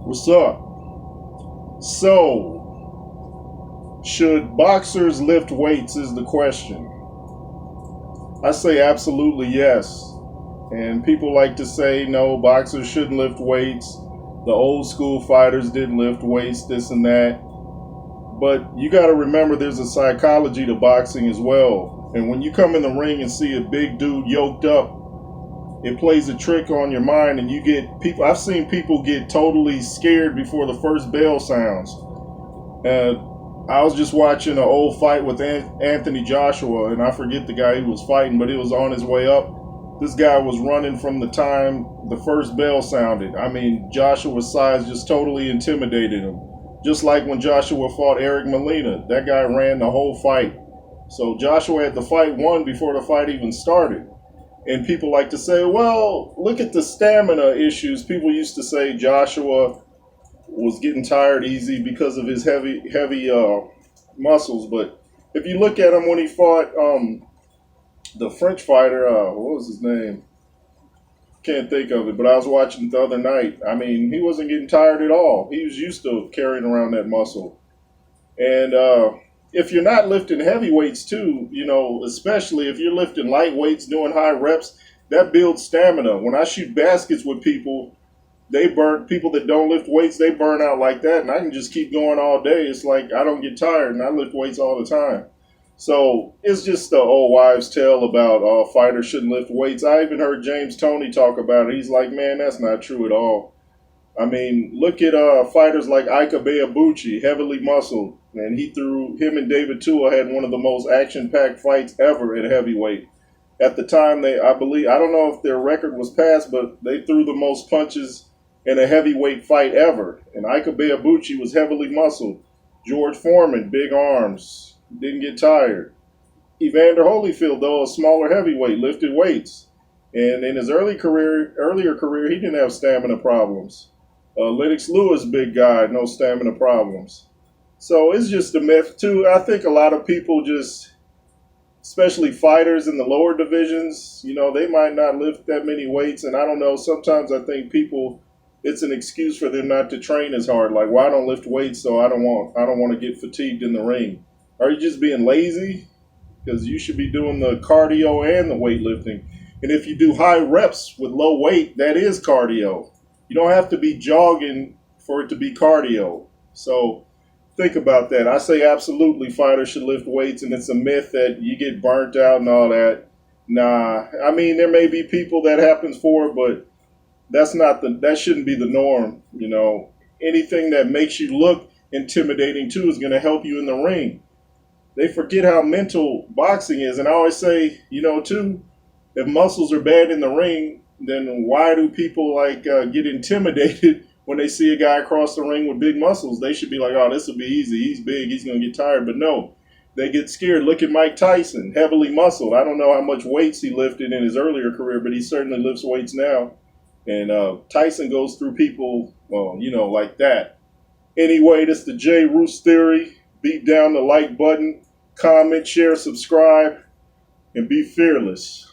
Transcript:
What's up? So, should boxers lift weights is the question. I say absolutely yes. And people like to say, no, boxers shouldn't lift weights. The old school fighters didn't lift weights, this and that. But you got to remember there's a psychology to boxing as well. And when you come in the ring and see a big dude yoked up, it plays a trick on your mind, and you get people. I've seen people get totally scared before the first bell sounds. I was just watching an old fight with Anthony Joshua, and I forget the guy he was fighting, but it was on his way up. This guy was running from the time the first bell sounded. I mean, Joshua's size just totally intimidated him. Just like when Joshua fought Eric Molina, that guy ran the whole fight. So Joshua had the fight won before the fight even started. And people like to say, well, look at the stamina issues. People used to say Joshua was getting tired easy because of his heavy muscles. But if you look at him when he fought the French fighter, what was his name? Can't think of it, but I was watching it the other night. I mean, he wasn't getting tired at all. He was used to carrying around that muscle. And if you're not lifting heavy weights too, especially if you're lifting light weights, doing high reps, that builds stamina. When I shoot baskets with people, people that don't lift weights, they burn out like that, and I can just keep going all day. It's like I don't get tired, and I lift weights all the time. So it's just the old wives' tale about fighters shouldn't lift weights. I even heard James Toney talk about it. He's like, man, that's not true at all. I mean, look at fighters like Ika Ibeabuchi, heavily muscled, and him and David Tua had one of the most action-packed fights ever at heavyweight. At the time, I don't know if their record was passed, but they threw the most punches in a heavyweight fight ever. And Ika Ibeabuchi was heavily muscled. George Foreman, big arms, didn't get tired. Evander Holyfield, though, a smaller heavyweight, lifted weights. And in his earlier career, he didn't have stamina problems. Lennox Lewis, big guy, no stamina problems. So it's just a myth, too. I think a lot of people especially fighters in the lower divisions, they might not lift that many weights. And I don't know, sometimes I think it's an excuse for them not to train as hard. Like, well, I don't lift weights, so I don't want to get fatigued in the ring. Are you just being lazy? Because you should be doing the cardio and the weightlifting. And if you do high reps with low weight, that is cardio. You don't have to be jogging for it to be cardio. So think about that. I say absolutely fighters should lift weights, and it's a myth that you get burnt out and all that. Nah, I mean, there may be people that happens for, but that shouldn't be the norm. Anything that makes you look intimidating too is going to help you in the ring. They forget how mental boxing is. And I always say, too, if muscles are bad in the ring, then why do people get intimidated when they see a guy across the ring with big muscles? They should be like, oh, this will be easy. He's big. He's going to get tired. But no, they get scared. Look at Mike Tyson, heavily muscled. I don't know how much weights he lifted in his earlier career, but he certainly lifts weights now. And Tyson goes through people, like that. Anyway, this is the J. Roos Theory. Beat down the like button, comment, share, subscribe, and be fearless.